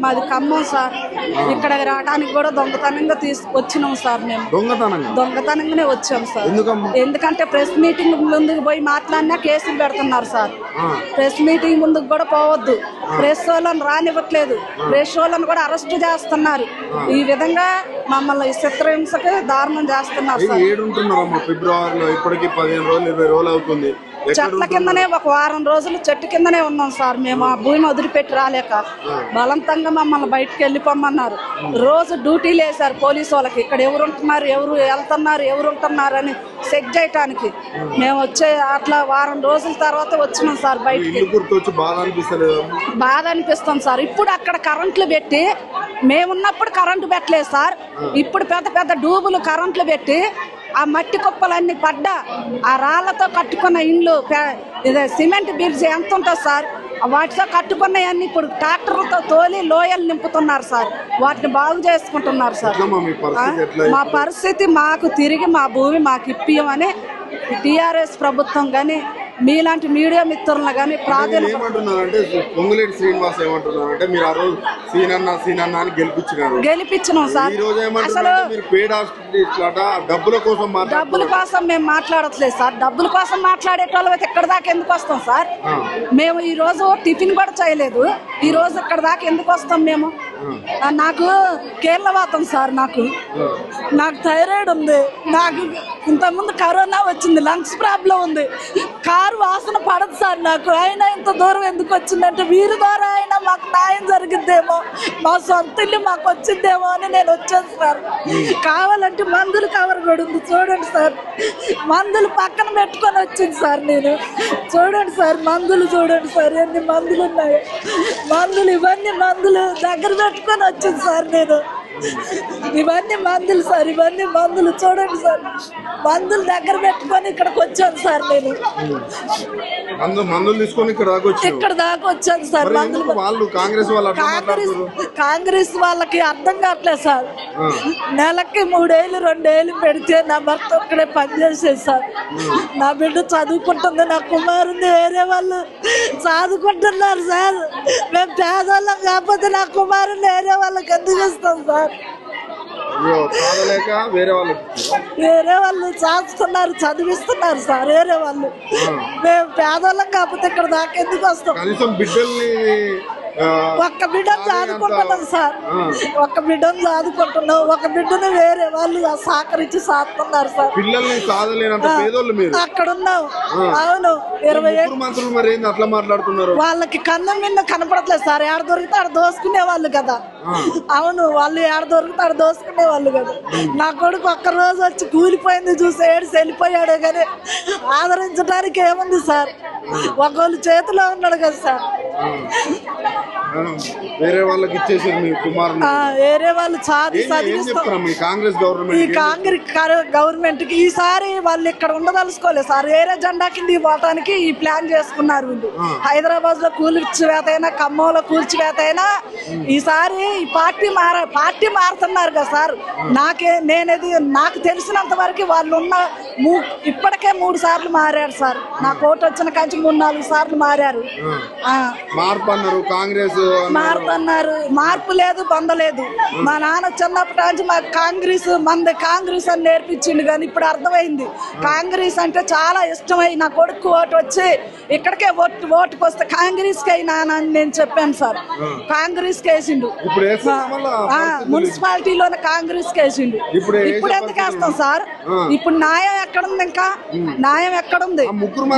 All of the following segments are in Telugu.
మాది ఖమ్మం సార్. ఇక్కడ రావడానికి కూడా దొంగతనంగా వచ్చినాం సార్. మేము దొంగతనంగానే వచ్చాం సార్. ఎందుకంటే ప్రెస్ మీటింగ్ ముందుకు పోయి మాట్లాడినా కేసులు పెడుతున్నారు సార్. ప్రెస్ మీటింగ్ ముందుకు కూడా పోవద్దు, ప్రెస్ వాళ్ళని రానివ్వట్లేదు, ప్రెస్ వాళ్ళని కూడా అరెస్ట్ చేస్తున్నారు. ఈ విధంగా మమ్మల్ని చిత్రహింసకి దారుణం చేస్తున్నారు సార్. ఫిబ్రవరిలో ఇప్పటికి 15 రోజులు 20 రోజులు అవుతుంది. చెట్ల కిందనే ఒక వారం రోజులు చెట్టు కిందనే ఉన్నాం సార్. మేము ఆ భూమి వదిలిపెట్టి రాలేక బలవంతంగా మమ్మల్ని బయటకు వెళ్ళిపోమన్నారు. రోజు డ్యూటీలు వేశారు పోలీసు వాళ్ళకి. ఇక్కడ ఎవరు ఉంటున్నారు, ఎవరు వెళ్తున్నారు, ఎవరు ఉంటున్నారు అని చెక్ చేయటానికి. మేము వచ్చే అట్లా వారం రోజుల తర్వాత వచ్చినాం సార్ బయటికి. బాధ అనిపిస్తాం సార్. ఇప్పుడు అక్కడ కరెంట్లు పెట్టి, మేమున్నప్పుడు కరెంటు పెట్టలేదు సార్. ఇప్పుడు పెద్ద పెద్ద డూబులు కరెంట్లు పెట్టి ఆ మట్టి కుప్పలన్నీ పడ్డా, ఆ రాళ్లతో కట్టుకున్న ఇండ్లు, సిమెంట్ బ్రిడ్జ్ ఎంత ఉంటుంది సార్, వాటితో కట్టుకున్నవన్నీ ఇప్పుడు ట్రాక్టర్లతో తోలి లోయలు నింపుతున్నారు సార్. వాటిని బాగు చేసుకుంటున్నారు సార్. మా పరిస్థితి మాకు తిరిగి మా భూమి మాకు ఇప్పియమని టీఆర్ఎస్ ప్రభుత్వం కానీ మీలాంటి మీడియా మిత్రులను కానీ పొంగులేటి శ్రీనివాస్ ఏమంటున్నారంటే మీరు ఆ రోజు సీనన్న గెలిపించినాం సార్. అసలు డబ్బుల కోసం మేము మాట్లాడట్లేదు సార్. డబ్బుల కోసం మాట్లాడేటోళ్ళు అయితే ఇక్కడ దాకా ఎందుకు వస్తాం సార్? మేము ఈ రోజు టిఫిన్ కూడా చేయలేదు. ఈ రోజు ఇక్కడ దాకా ఎందుకు వస్తాం మేము? నాకు కేరళవాతం సార్, నాకు థైరాయిడ్ ఉంది, నాకు ఇంతకుముందు కరోనా వచ్చింది, లంగ్స్ ప్రాబ్లం ఉంది, కారు వాసన పడదు సార్ నాకు. అయినా ఇంత దూరం ఎందుకు వచ్చిందంటే వీరి ద్వారా అయినా మాకు న్యాయం జరిగిద్దేమో, మా సొంత ఇల్లు మాకు వచ్చిందేమో అని నేను వచ్చాను సార్. కావాలంటే మందులు కవర్ కూడా ఉంది చూడండి సార్. మందులు పక్కన పెట్టుకొని వచ్చింది సార్ నేను. చూడండి సార్, మందులు చూడండి సార్, ఎన్ని మందులు ఉన్నాయి. మందులు ఇవన్నీ మందులు దగ్గర పెట్టుకొని వచ్చింది సార్ నేను. ఇవన్నీ మందులు సార్, ఇవన్నీ మందులు చూడండి సార్. మందులు దగ్గర పెట్టుకొని ఇక్కడికి వచ్చాను సార్ నేను. మందులు తీసుకొని ఇక్కడ దాకా వచ్చాను సార్. మందులు కాంగ్రెస్ వాళ్ళకి అర్థం కావట్లేదు సార్. నెలకి 3 ఏళ్ళు 2 ఏళ్ళు పెడితే నా భర్త ఒక్కడే పనిచేసేది సార్. నా బిడ్డ చదువుకుంటుంది, నా కుమారుంది, వేరే వాళ్ళు చదువుకుంటున్నారు సార్. మేము పేదవాళ్ళం కాకపోతే నా కుమారుని వేరే వాళ్ళకి ఎందుకు ఇస్తాం సార్? వేరే వాళ్ళు చేస్తున్నారు, చదివిస్తున్నారు సార్ వేరే వాళ్ళు. మేము పేదవాళ్ళం కాకపోతే ఇక్కడ దాకా ఎందుకు వస్తాం? ఒక్క బిడ్డను చదువుకుంటున్నాం సార్, ఒక్క బిడ్డను చదువుకుంటున్నాం. ఒక బిడ్డను వేరే వాళ్ళు సహకరించి సాగుతున్నారు సార్. అక్కడ ఉన్నాం. అవును, 20 ఏళ్ళు వాళ్ళకి కన్ను మిన్న కనపడట్లేదు సార్. ఏడ దొరికితే ఆడ దోసుకునే వాళ్ళు కదా. అవును, వాళ్ళు ఏడ దొరికితే ఆడ దోసుకునే వాళ్ళు కదా. నా కొడుకు ఒక్క రోజు వచ్చి కూలిపోయింది చూసి ఏడు వెళ్ళిపోయాడే కానీ ఆదరించడానికి ఏముంది సార్? ఒకళ్ళు చేతిలో ఉన్నాడు కదా సార్. వేరే వాళ్ళకి ఇచ్చేసి మీ కుమారుని వేరే వాళ్ళు ఈ కాంగ్రెస్ గవర్నమెంట్ కి ఈసారి వాళ్ళు ఇక్కడ ఉండదలుచుకోలేదు సార్. వేరే జెండా కింద పోవటానికి ఈ ప్లాన్ చేసుకున్నారు వీళ్ళు. హైదరాబాద్ లో కూల్చివేత అయినా, ఖమ్మంలో కూల్చివేత అయినా ఈసారి ఈ పార్టీ మారుతున్నారు కదా సార్. నాకు తెలిసినంత వరకు వాళ్ళు ఇప్పటికే 3 సార్లు మారారు సార్. నా కోట వచ్చిన కంచి 3-4 సార్లు మారారు. మారుతున్నారు. మార్పు లేదు, బందలేదు. మా నాన్న చిన్నప్పటి నుంచి మాకు కాంగ్రెస్ అని నేర్పించిండు. కానీ ఇప్పుడు అర్థమైంది కాంగ్రెస్ అంటే చాలా ఇష్టమై నా కొడుకు ఓటు వచ్చి ఇక్కడికే ఓటుకు వస్తే కాంగ్రెస్కి అయినా అని నేను చెప్పాను సార్. కాంగ్రెస్ కేసిండు, మున్సిపాలిటీలోనే కాంగ్రెస్ కేసిండు. ఇప్పుడు ఎందుకు వేస్తాం సార్? ఇప్పుడు న్యాయం ఎక్కడుంది? ఇంకా న్యాయం ఎక్కడుంది?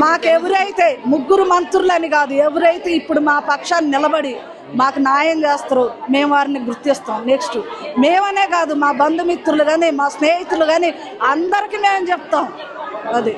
మాకెవరైతే 3 మంత్రులని కాదు, ఎవరైతే ఇప్పుడు మా పక్షాన్ని నిలబడి మాకు న్యాయం చేస్తారు మేము వారిని గుర్తిస్తాం. నెక్స్ట్ మేమనే కాదు, మా బంధుమిత్రులు కానీ, మా స్నేహితులు కానీ అందరికీ మేము చెప్తాం. అది